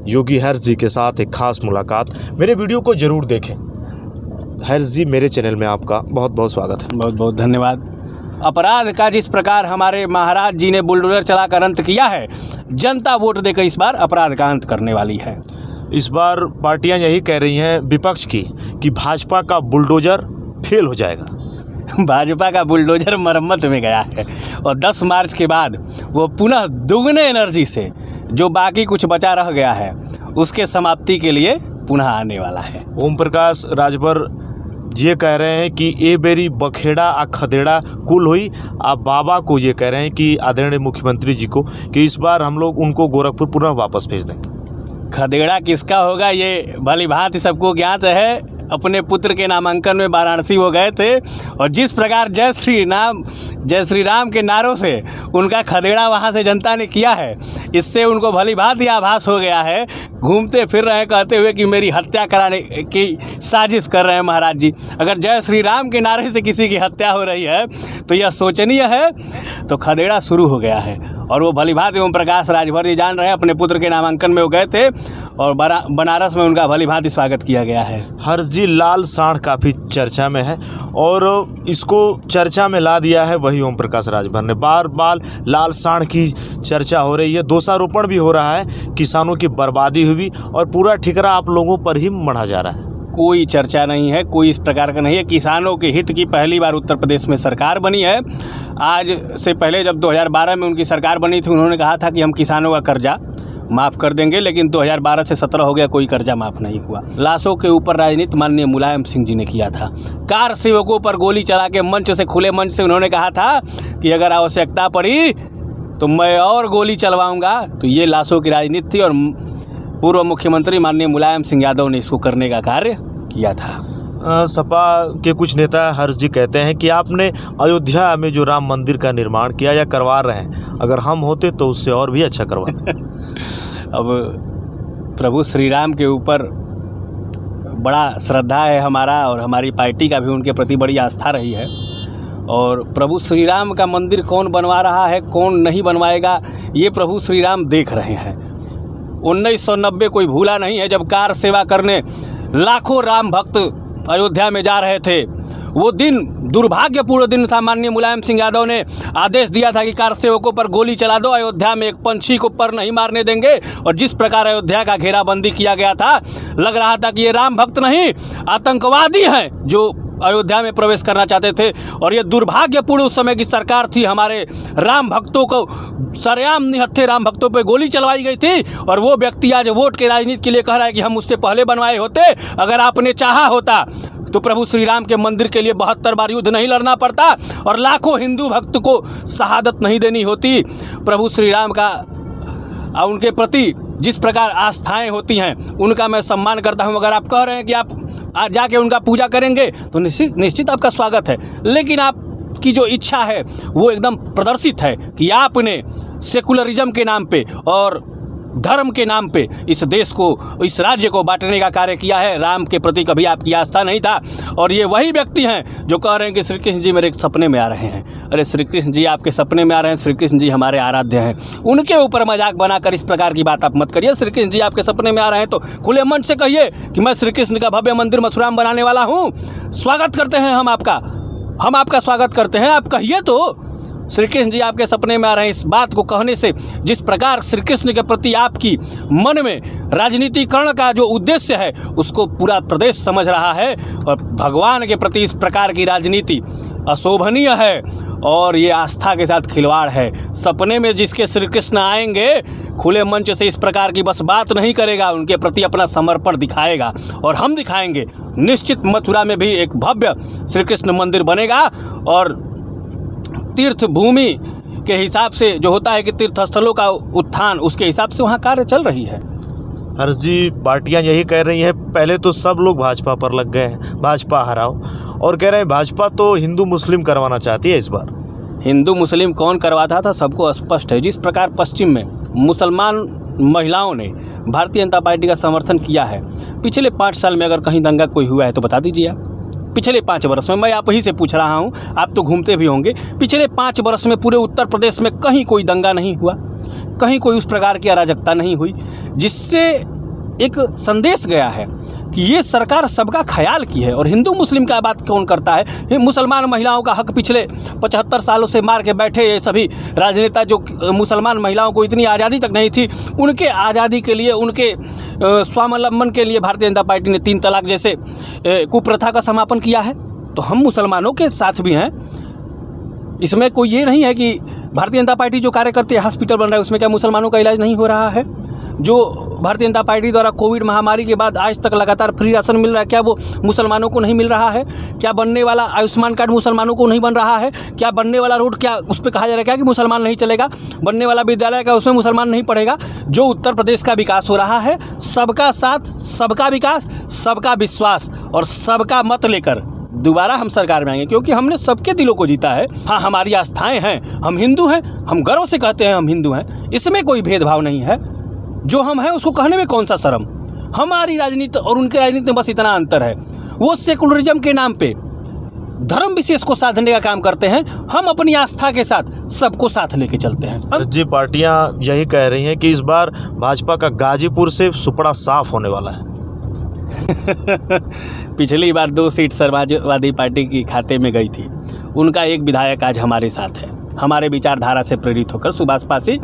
योगी हर्ष जी के साथ एक खास मुलाकात। मेरे वीडियो को ज़रूर देखें। हर्ष जी, मेरे चैनल में आपका बहुत बहुत स्वागत है। बहुत बहुत धन्यवाद। अपराध का जिस प्रकार हमारे महाराज जी ने बुलडोजर चलाकर अंत किया है, जनता वोट देकर इस बार अपराध का अंत करने वाली है। इस बार पार्टियां यही कह रही हैं विपक्ष की कि भाजपा का बुलडोजर फेल हो जाएगा। भाजपा का बुलडोजर मरम्मत में गया है और 10 मार्च के बाद वो पुनः दुगने एनर्जी से जो बाकी कुछ बचा रह गया है उसके समाप्ति के लिए पुनः आने वाला है। ओम प्रकाश राजभर ये कह रहे हैं कि ए बेरी बखेड़ा आ खदेड़ा कुल हुई। आप बाबा को ये कह रहे हैं कि आदरणीय मुख्यमंत्री जी को कि इस बार हम लोग उनको गोरखपुर पुनः वापस भेज देंगे। खदेड़ा किसका होगा ये भली भांति सबको ज्ञात है। अपने पुत्र के नामांकन में वाराणसी वो गए थे और जिस प्रकार जय श्री राम के नारों से उनका खदेड़ा वहाँ से जनता ने किया है, इससे उनको भली भांति आभास हो गया है। घूमते फिर रहे हैं कहते हुए कि मेरी हत्या कराने की साजिश कर रहे हैं महाराज जी। अगर जय श्री राम के नारे से किसी की हत्या हो रही है तो यह शोचनीय है। तो खदेड़ा शुरू हो गया है और वो भली भांति ओम प्रकाश राजभर जी जान रहे हैं। अपने पुत्र के नामांकन में वो गए थे और बनारस में उनका भली भांति स्वागत किया गया है। हर्ष जी, लाल साँड़ काफ़ी चर्चा में है और इसको चर्चा में ला दिया है वही ओम प्रकाश राजभर ने। बार बार लाल साँड़ की चर्चा हो रही है, दोषारोपण भी हो रहा है, किसानों की बर्बादी हुई और पूरा ठिकरा आप लोगों पर ही मढ़ा जा रहा है। कोई चर्चा नहीं है, कोई इस प्रकार का नहीं है। किसानों के हित की पहली बार उत्तर प्रदेश में सरकार बनी है। आज से पहले जब 2012 में उनकी सरकार बनी थी, उन्होंने कहा था कि हम किसानों का कर्जा माफ़ कर देंगे, लेकिन 2012 से 17 हो गया, कोई कर्जा माफ़ नहीं हुआ। लाशों के ऊपर राजनीति माननीय मुलायम सिंह जी ने किया था। कार सेवकों पर गोली चला के मंच से, खुले मंच से उन्होंने कहा था कि अगर आवश्यकता पड़ी तो मैं और गोली चलवाऊँगा। तो ये लाशों की राजनीति थी और पूर्व मुख्यमंत्री माननीय मुलायम सिंह यादव ने इसको करने का कार्य किया था। सपा के कुछ नेता हर्ष जी कहते हैं कि आपने अयोध्या में जो राम मंदिर का निर्माण किया या करवा रहे हैं, अगर हम होते तो उससे और भी अच्छा करवाते। अब प्रभु श्री राम के ऊपर बड़ा श्रद्धा है हमारा और हमारी पार्टी का भी उनके प्रति बड़ी आस्था रही है। और प्रभु श्री राम का मंदिर कौन बनवा रहा है, कौन नहीं बनवाएगा, ये प्रभु श्री राम देख रहे हैं। 1990 कोई भूला नहीं है जब कार सेवा करने लाखों राम भक्त अयोध्या में जा रहे थे। वो दिन दुर्भाग्यपूर्ण दिन था। माननीय मुलायम सिंह यादव ने आदेश दिया था कि कार सेवकों पर गोली चला दो, अयोध्या में एक पंछी को पर नहीं मारने देंगे। और जिस प्रकार अयोध्या का घेराबंदी किया गया था, लग रहा था कि ये राम भक्त नहीं आतंकवादी हैं जो अयोध्या में प्रवेश करना चाहते थे। और ये दुर्भाग्यपूर्ण उस समय की सरकार थी। हमारे राम भक्तों को सरेआम निहत्थे राम भक्तों पे गोली चलवाई गई थी। और वो व्यक्ति आज वोट के राजनीति के लिए कह रहा है कि हम उससे पहले बनवाए होते। अगर आपने चाहा होता तो प्रभु श्री राम के मंदिर के लिए 72 बार युद्ध नहीं लड़ना पड़ता और लाखों हिंदू भक्त को शहादत नहीं देनी होती। प्रभु श्री राम का और उनके प्रति जिस प्रकार आस्थाएं होती हैं उनका मैं सम्मान करता हूं। अगर आप कह रहे हैं कि आप आज जाके उनका पूजा करेंगे तो निश्चित आपका स्वागत है, लेकिन आपकी जो इच्छा है वो एकदम प्रदर्शित है कि आपने सेकुलरिज्म के नाम पे और धर्म के नाम पे इस देश को, इस राज्य को बांटने का कार्य किया है। राम के प्रति कभी आपकी आस्था नहीं था। और ये वही व्यक्ति हैं जो कह रहे हैं कि श्री कृष्ण जी मेरे सपने में आ रहे हैं। अरे श्री कृष्ण जी आपके सपने में आ रहे हैं, श्री कृष्ण जी हमारे आराध्य हैं। उनके ऊपर मजाक बनाकर इस प्रकार की बात आप मत करिए। श्री कृष्ण जी आपके सपने में आ रहे हैं तो खुले मन से कहिए कि मैं श्री कृष्ण का भव्य मंदिर मथुरा में बनाने वाला हूँ, स्वागत करते हैं हम आपका स्वागत करते हैं। आप कहिए तो श्री कृष्ण जी आपके सपने में आ रहे हैं। इस बात को कहने से जिस प्रकार श्री कृष्ण के प्रति आपकी मन में राजनीतिकरण का जो उद्देश्य है उसको पूरा प्रदेश समझ रहा है। और भगवान के प्रति इस प्रकार की राजनीति अशोभनीय है और ये आस्था के साथ खिलवाड़ है। सपने में जिसके श्री कृष्ण आएंगे खुले मंच से इस प्रकार की बस बात नहीं करेगा, उनके प्रति अपना समर्पण दिखाएगा और हम दिखाएंगे। निश्चित मथुरा में भी एक भव्य श्री कृष्ण मंदिर बनेगा और तीर्थ भूमि के हिसाब से जो होता है कि तीर्थ स्थलों का उत्थान, उसके हिसाब से वहाँ कार्य चल रही है। हर्ष जी, पार्टियां यही कह रही हैं, पहले तो सब लोग भाजपा पर लग गए हैं, भाजपा हराओ, और कह रहे हैं भाजपा तो हिंदू मुस्लिम करवाना चाहती है इस बार। हिंदू मुस्लिम कौन करवाता था सबको स्पष्ट है। जिस प्रकार पश्चिम में मुसलमान महिलाओं ने भारतीय जनता पार्टी का समर्थन किया है, पिछले 5 साल में अगर कहीं दंगा कोई हुआ है तो बता दीजिए आप। पिछले 5 वर्ष में, मैं आप ही से पूछ रहा हूँ, आप तो घूमते भी होंगे, पिछले 5 वर्ष में पूरे उत्तर प्रदेश में कहीं कोई दंगा नहीं हुआ, कहीं कोई उस प्रकार की अराजकता नहीं हुई जिससे एक संदेश गया है कि ये सरकार सबका ख्याल की है। और हिंदू मुस्लिम का बात कौन करता है? ये मुसलमान महिलाओं का हक पिछले 75 सालों से मार के बैठे ये सभी राजनेता, जो मुसलमान महिलाओं को इतनी आज़ादी तक नहीं थी, उनके आज़ादी के लिए, उनके स्वावलंबन के लिए भारतीय जनता पार्टी ने 3 तलाक जैसे कुप्रथा का समापन किया है। तो हम मुसलमानों के साथ भी हैं। इसमें कोई ये नहीं है कि भारतीय जनता पार्टी जो कार्य करती है, हॉस्पिटल बन रहा है, उसमें क्या मुसलमानों का इलाज नहीं हो रहा है? जो भारतीय जनता पार्टी द्वारा कोविड महामारी के बाद आज तक लगातार फ्री राशन मिल रहा है, क्या वो मुसलमानों को नहीं मिल रहा है? क्या बनने वाला आयुष्मान कार्ड मुसलमानों को नहीं बन रहा है? क्या बनने वाला रोड, क्या उस पर कहा जा रहा है क्या कि मुसलमान नहीं चलेगा? बनने वाला विद्यालय का, उसमें मुसलमान नहीं पढ़ेगा? जो उत्तर प्रदेश का विकास हो रहा है, सबका साथ, सबका विकास, सबका विश्वास और सबका मत लेकर दोबारा हम सरकार में आएंगे, क्योंकि हमने सबके दिलों को जीता है। हाँ, हमारी आस्थाएं हैं, हम हिंदू हैं, हम गर्व से कहते हैं हम हिंदू हैं, इसमें कोई भेदभाव नहीं है। जो हम हैं उसको कहने में कौन सा शर्म। हमारी राजनीति और उनकी राजनीति में बस इतना अंतर है, वो सेकुलरिज्म के नाम पे धर्म विशेष को साधने का काम करते हैं, हम अपनी आस्था के साथ सबको साथ लेके चलते हैं। जी, पार्टियां यही कह रही हैं कि इस बार भाजपा का गाजीपुर से सुपड़ा साफ होने वाला है। पिछली बार 2 सीट समाजवादी पार्टी की खाते में गई थी, उनका एक विधायक आज हमारे साथ है। हमारे विचारधारा से प्रेरित होकर सुभाष पासी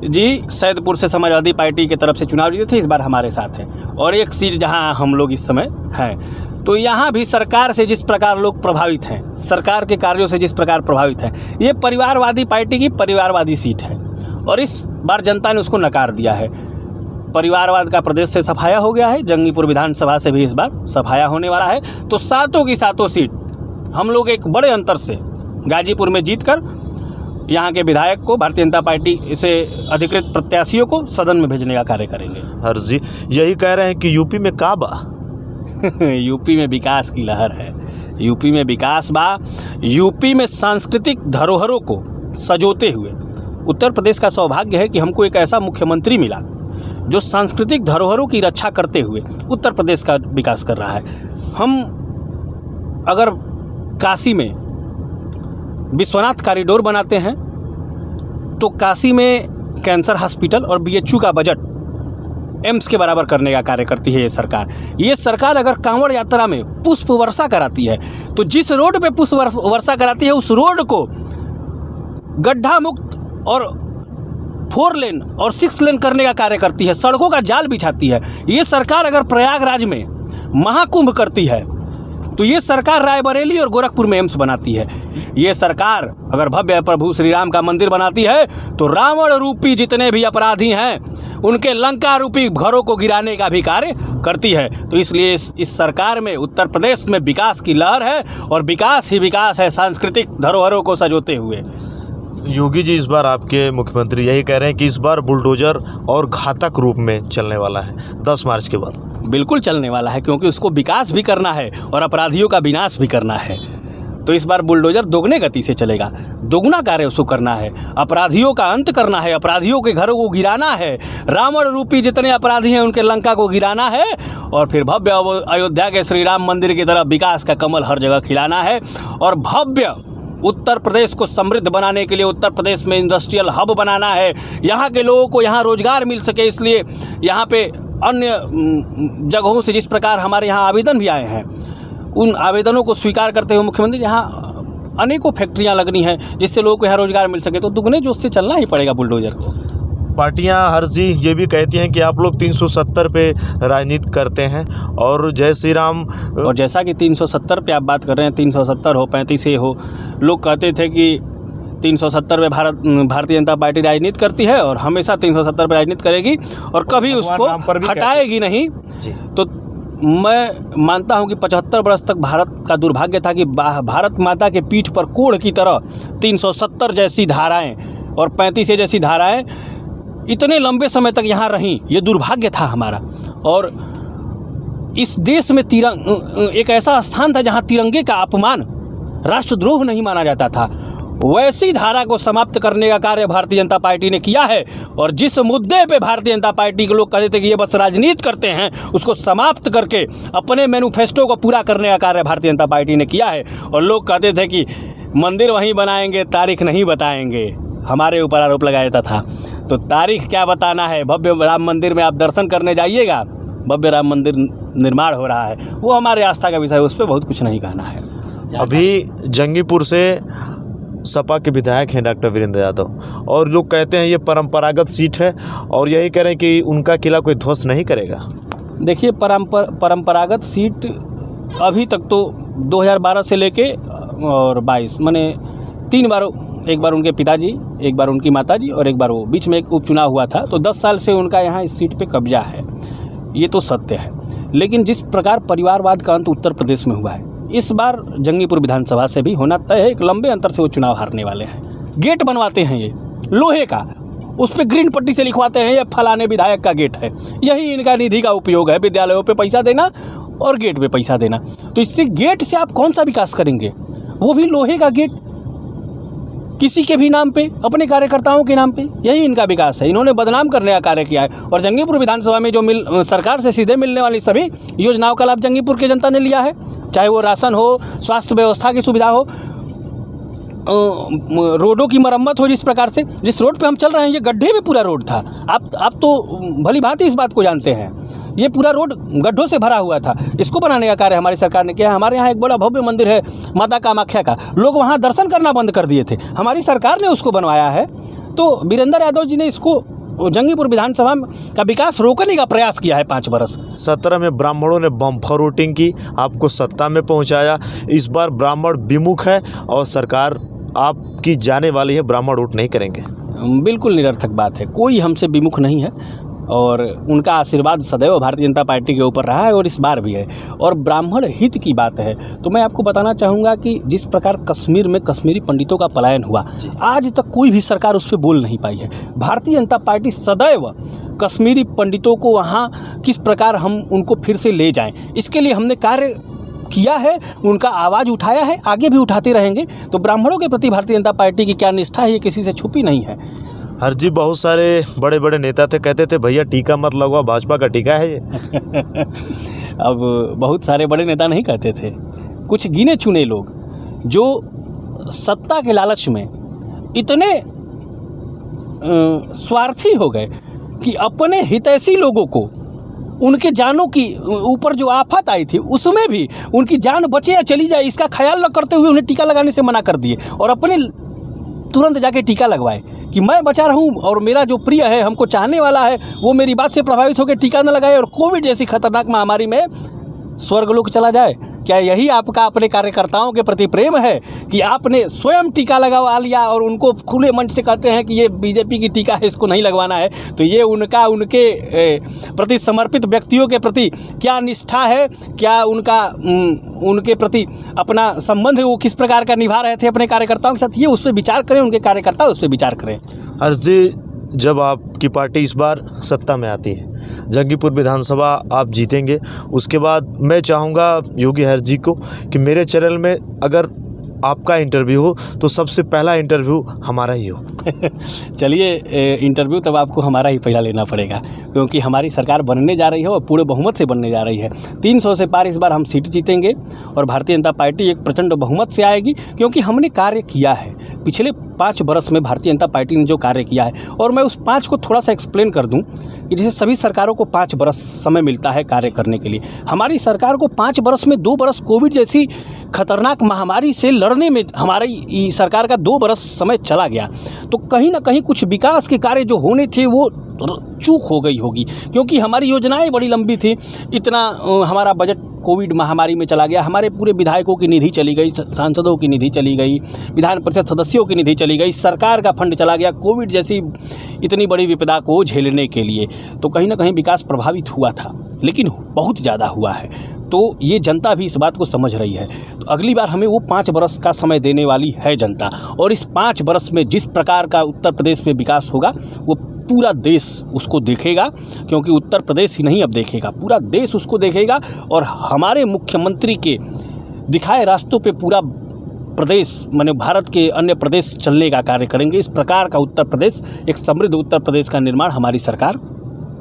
जी सैदपुर से समाजवादी पार्टी की तरफ से चुनाव जीते थे, इस बार हमारे साथ है। और एक सीट जहां हम लोग इस समय हैं, तो यहाँ भी सरकार से जिस प्रकार लोग प्रभावित हैं, सरकार के कार्यों से जिस प्रकार प्रभावित हैं, ये परिवारवादी पार्टी की परिवारवादी सीट है और इस बार जनता ने उसको नकार दिया है। परिवारवाद का प्रदेश से सफाया हो गया है, जंगीपुर विधानसभा से भी इस बार सफाया होने वाला है। तो 7 की 7 सीट हम लोग एक बड़े अंतर से गाजीपुर में जीतकर यहाँ के विधायक को, भारतीय जनता पार्टी से अधिकृत प्रत्याशियों को सदन में भेजने का कार्य करेंगे। हर्जी यही कह रहे हैं कि यूपी में का बा? यूपी में विकास की लहर है, यूपी में विकास बा। यूपी में सांस्कृतिक धरोहरों को सजोते हुए उत्तर प्रदेश का सौभाग्य है कि हमको एक ऐसा मुख्यमंत्री मिला जो सांस्कृतिक धरोहरों की रक्षा करते हुए उत्तर प्रदेश का विकास कर रहा है। हम अगर काशी में विश्वनाथ कॉरिडोर बनाते हैं तो काशी में कैंसर हॉस्पिटल और BHU का बजट एम्स के बराबर करने का कार्य करती है ये सरकार। ये सरकार अगर कांवड़ यात्रा में पुष्प वर्षा कराती है तो जिस रोड पे पुष्प वर्षा कराती है उस रोड को गड्ढा मुक्त और 4 लेन और 6 लेन करने का कार्य करती है, सड़कों का जाल बिछाती है। ये सरकार अगर प्रयागराज में महाकुंभ करती है तो ये सरकार रायबरेली और गोरखपुर में एम्स बनाती है। ये सरकार अगर भव्य प्रभु श्री राम का मंदिर बनाती है तो रावण रूपी जितने भी अपराधी हैं उनके लंका रूपी घरों को गिराने का भी कार्य करती है। तो इसलिए इस सरकार में, उत्तर प्रदेश में विकास की लहर है और विकास ही विकास है, सांस्कृतिक धरोहरों को सजोते हुए। योगी जी इस बार आपके मुख्यमंत्री यही कह रहे हैं कि इस बार बुलडोजर और घातक रूप में चलने वाला है 10 मार्च के बाद। बिल्कुल चलने वाला है, क्योंकि उसको विकास भी करना है और अपराधियों का विनाश भी करना है। तो इस बार बुलडोजर दोगुने गति से चलेगा, दोगुना कार्य उसको करना है, अपराधियों का अंत करना है, अपराधियों के घरों को गिराना है, रावण रूपी जितने अपराधी हैं उनके लंका को गिराना है और फिर भव्य अयोध्या के श्री राम मंदिर की तरफ विकास का कमल हर जगह खिलाना है। और भव्य उत्तर प्रदेश को समृद्ध बनाने के लिए उत्तर प्रदेश में इंडस्ट्रियल हब बनाना है, यहाँ के लोगों को यहाँ रोजगार मिल सके। इसलिए यहाँ पे अन्य जगहों से जिस प्रकार हमारे यहाँ आवेदन भी आए हैं, उन आवेदनों को स्वीकार करते हुए मुख्यमंत्री यहाँ अनेकों फैक्ट्रियाँ लगनी हैं जिससे लोगों को यहाँ रोजगार मिल सके। तो दुगने जोश से चलना ही पड़ेगा बुलडोजर को। पार्टियां हर्जी ये भी कहती हैं कि आप लोग 370 पे राजनीति करते हैं और जय श्री राम। और जैसा कि 370 पे आप बात कर रहे हैं, 370 हो 35 हो, लोग कहते थे कि 370 पे भारतीय जनता पार्टी राजनीति करती है और हमेशा 370 पे राजनीति करेगी और कभी उसको हटाएगी नहीं। तो मैं मानता हूं कि 75 वर्ष तक भारत का दुर्भाग्य था कि भारत माता के पीठ पर कोढ़ की तरह 370 जैसी धाराएं और 35 जैसी धाराएं इतने लंबे समय तक यहाँ रहीं। ये दुर्भाग्य था हमारा। और इस देश में एक ऐसा स्थान था जहाँ तिरंगे का अपमान राष्ट्रद्रोह नहीं माना जाता था। वैसी धारा को समाप्त करने का कार्य भारतीय जनता पार्टी ने किया है। और जिस मुद्दे पे भारतीय जनता पार्टी के लोग कहते थे कि ये बस राजनीति करते हैं, उसको समाप्त करके अपने मैनिफेस्टो को पूरा करने का कार्य भारतीय जनता पार्टी ने किया है। और लोग कहते थे कि मंदिर वहीं बनाएंगे, तारीख नहीं बताएंगे, हमारे ऊपर आरोप लगाया जाता था। तो तारीख क्या बताना है, भव्य राम मंदिर में आप दर्शन करने जाइएगा भव्य राम मंदिर निर्माण हो रहा है, वो हमारे आस्था का विषय है, उस पर बहुत कुछ नहीं कहना है। अभी जंगीपुर से सपा के विधायक हैं डॉक्टर वीरेंद्र यादव, और लोग कहते हैं ये परंपरागत सीट है और यही कह रहे हैं कि उनका किला कोई ध्वस्त नहीं करेगा। देखिए, परंपरागत सीट अभी तक तो 2012 से लेके और 22 माने 3 बार, एक बार उनके पिताजी, एक बार उनकी माताजी और एक बार वो, बीच में एक उपचुनाव हुआ था, तो 10 साल से उनका यहाँ इस सीट पे कब्जा है, ये तो सत्य है। लेकिन जिस प्रकार परिवारवाद का अंत उत्तर प्रदेश में हुआ है, इस बार जंगीपुर विधानसभा से भी होना तय है। एक लंबे अंतर से वो चुनाव हारने वाले हैं। गेट बनवाते हैं ये लोहे का, उस पर ग्रीन पट्टी से लिखवाते हैं ये फलाने विधायक का गेट है। यही इनका निधि का उपयोग है, विद्यालयों पे पैसा देना और गेट पे पैसा देना। तो इससे गेट से आप कौन सा विकास करेंगे, वो भी लोहे का गेट, किसी के भी नाम पे, अपने कार्यकर्ताओं के नाम पे। यही इनका विकास है। इन्होंने बदनाम करने का कार्य किया है। और जंगीपुर विधानसभा में जो सरकार से सीधे मिलने वाली सभी योजनाओं का लाभ जंगीपुर की जनता ने लिया है, चाहे वो राशन हो, स्वास्थ्य व्यवस्था की सुविधा हो, रोडों की मरम्मत हो। जिस प्रकार से जिस रोड पे हम चल रहे हैं, ये गड्ढे में पूरा रोड था। आप तो भली भांति इस बात को जानते हैं, ये पूरा रोड गड्ढों से भरा हुआ था। इसको बनाने का कार्य हमारी सरकार ने किया है। हमारे यहाँ एक बड़ा भव्य मंदिर है माता कामाख्या का, लोग वहाँ दर्शन करना बंद कर दिए थे, हमारी सरकार ने उसको बनवाया है। तो वीरेंद्र यादव जी ने इसको जंगीपुर विधानसभा का विकास रोकने का प्रयास किया है 5 बरस। 17 में ब्राह्मणों ने बम्पर वोटिंग की, आपको सत्ता में पहुंचाया। इस बार ब्राह्मण विमुख है और सरकार आपकी जाने वाली है, ब्राह्मण वोट नहीं करेंगे। बिल्कुल निरर्थक बात है, कोई हमसे विमुख नहीं है और उनका आशीर्वाद सदैव भारतीय जनता पार्टी के ऊपर रहा है और इस बार भी है। और ब्राह्मण हित की बात है तो मैं आपको बताना चाहूँगा कि जिस प्रकार कश्मीर में कश्मीरी पंडितों का पलायन हुआ, आज तक कोई भी सरकार उस पर बोल नहीं पाई है। भारतीय जनता पार्टी सदैव कश्मीरी पंडितों को वहाँ किस प्रकार हम उनको फिर से ले जाएं, इसके लिए हमने कार्य किया है, उनका आवाज़ उठाया है, आगे भी उठाते रहेंगे। तो ब्राह्मणों के प्रति भारतीय जनता पार्टी की क्या निष्ठा है, ये किसी से छुपी नहीं है। हर जी, बहुत सारे बड़े बड़े नेता थे, कहते थे भैया टीका मत लगवाओ, भाजपा का टीका है ये। अब बहुत सारे बड़े नेता नहीं कहते थे, कुछ गिने चुने लोग जो सत्ता के लालच में इतने स्वार्थी हो गए कि अपने हितैषी लोगों को, उनके जानों की ऊपर जो आफत आई थी उसमें भी उनकी जान बचे या चली जाए इसका ख्याल न करते हुए उन्हें टीका लगाने से मना कर दिए और अपने तुरंत जाके टीका लगवाए कि मैं बचा रहूं और मेरा जो प्रिय है, हमको चाहने वाला है, वो मेरी बात से प्रभावित होकर टीका न लगाए और कोविड जैसी खतरनाक महामारी में स्वर्गलोक चला जाए। क्या यही आपका अपने कार्यकर्ताओं के प्रति प्रेम है कि आपने स्वयं टीका लगवा लिया और उनको खुले मंच से कहते हैं कि ये बीजेपी की टीका है, इसको नहीं लगवाना है? तो ये उनके प्रति समर्पित व्यक्तियों के प्रति क्या निष्ठा है, क्या उनके प्रति अपना संबंध वो किस प्रकार का निभा रहे थे अपने कार्यकर्ताओं के साथ, ये उस पर विचार करें, उनके कार्यकर्ता उस पर विचार करें। अर्जी, जब आपकी पार्टी इस बार सत्ता में आती है, जंगीपुर विधानसभा आप जीतेंगे, उसके बाद मैं चाहूँगा योगी हर जी को कि मेरे चैनल में अगर आपका इंटरव्यू हो तो सबसे पहला इंटरव्यू हमारा ही हो। चलिए, इंटरव्यू तब आपको हमारा ही पहला लेना पड़ेगा, क्योंकि हमारी सरकार बनने जा रही है और पूरे बहुमत से बनने जा रही है। 300 से पार इस बार हम सीट जीतेंगे और भारतीय जनता पार्टी एक प्रचंड बहुमत से आएगी, क्योंकि हमने कार्य किया है। पिछले 5 बरस में भारतीय जनता पार्टी ने जो कार्य किया है, और मैं उस 5 को थोड़ा सा एक्सप्लेन कर दूं कि जैसे सभी सरकारों को 5 बरस समय मिलता है कार्य करने के लिए, हमारी सरकार को 5 बरस में 2 बरस कोविड जैसी खतरनाक महामारी से लड़ने में हमारी सरकार का 2 बरस समय चला गया। तो कहीं ना कहीं कुछ विकास के कार्य जो होने थे वो चूक हो गई होगी, क्योंकि हमारी योजनाएं बड़ी लंबी थी। इतना हमारा बजट कोविड महामारी में चला गया, हमारे पूरे विधायकों की निधि चली गई, सांसदों की निधि चली गई, विधान परिषद सदस्यों की निधि चली गई, सरकार का फंड चला गया कोविड जैसी इतनी बड़ी विपदा को झेलने के लिए। तो कहीं ना कहीं विकास प्रभावित हुआ था, लेकिन बहुत ज़्यादा हुआ है। तो ये जनता भी इस बात को समझ रही है। तो अगली बार हमें वो 5 बरस का समय देने वाली है जनता, और इस 5 बरस में जिस प्रकार का उत्तर प्रदेश में विकास होगा वो पूरा देश उसको देखेगा, क्योंकि उत्तर प्रदेश ही नहीं अब देखेगा, पूरा देश उसको देखेगा। और हमारे मुख्यमंत्री के दिखाए रास्तों पे पूरा प्रदेश माने भारत के अन्य प्रदेश चलने का कार्य करेंगे। इस प्रकार का उत्तर प्रदेश, एक समृद्ध उत्तर प्रदेश का निर्माण हमारी सरकार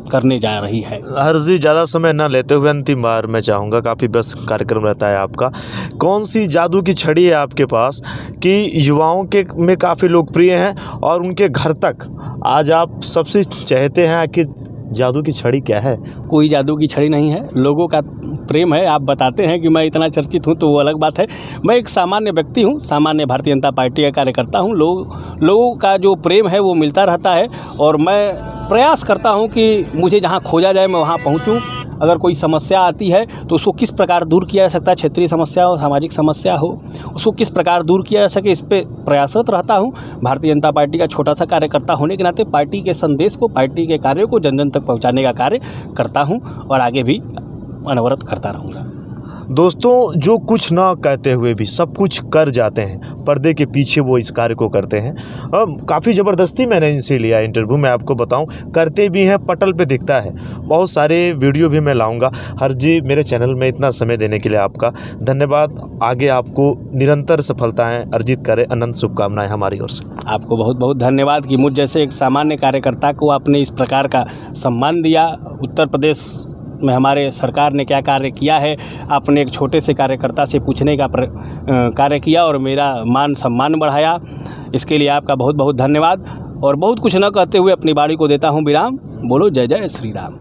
करने जा रही है। हर्जी, ज़्यादा समय ना लेते हुए अंतिम बार मैं चाहूँगा, काफ़ी व्यस्त कार्यक्रम रहता है आपका, कौन सी जादू की छड़ी है आपके पास कि युवाओं के में काफ़ी लोकप्रिय हैं और उनके घर तक आज आप सबसे चाहते हैं कि जादू की छड़ी क्या है? कोई जादू की छड़ी नहीं है, लोगों का प्रेम है। आप बताते हैं कि मैं इतना चर्चित हूँ तो वो अलग बात है। मैं एक सामान्य व्यक्ति हूँ, सामान्य भारतीय जनता पार्टी का कार्यकर्ता हूँ। लोगों का जो प्रेम है वो मिलता रहता है और मैं प्रयास करता हूँ कि मुझे जहाँ खोजा जाए मैं वहाँ पहुँचूँ। अगर कोई समस्या आती है तो उसको किस प्रकार दूर किया जा सकता है, क्षेत्रीय समस्या हो, सामाजिक समस्या हो, उसको किस प्रकार दूर किया जा सके, इस पे प्रयासरत रहता हूँ। भारतीय जनता पार्टी का छोटा सा कार्यकर्ता होने के नाते पार्टी के संदेश को, पार्टी के कार्यों को जन जन तक पहुँचाने का कार्य करता हूँ और आगे भी अनवरत करता रहूँगा। दोस्तों, जो कुछ ना कहते हुए भी सब कुछ कर जाते हैं, पर्दे के पीछे वो इस कार्य को करते हैं। काफ़ी ज़बरदस्ती मैंने इनसे लिया इंटरव्यू, मैं आपको बताऊं, करते भी हैं, पटल पे दिखता है। बहुत सारे वीडियो भी मैं लाऊंगा। हर जी, मेरे चैनल में इतना समय देने के लिए आपका धन्यवाद। आगे आपको निरंतर सफलताएँ अर्जित करें, अनंत शुभकामनाएँ हमारी ओर से। आपको बहुत बहुत धन्यवाद कि मुझ जैसे एक सामान्य कार्यकर्ता को आपने इस प्रकार का सम्मान दिया। उत्तर प्रदेश में हमारे सरकार ने क्या कार्य किया है, आपने एक छोटे से कार्यकर्ता से पूछने का कार्य किया और मेरा मान सम्मान बढ़ाया। इसके लिए आपका बहुत बहुत धन्यवाद। और बहुत कुछ न कहते हुए अपनी बाड़ी को देता हूँ विराम। बोलो जय जय श्री राम।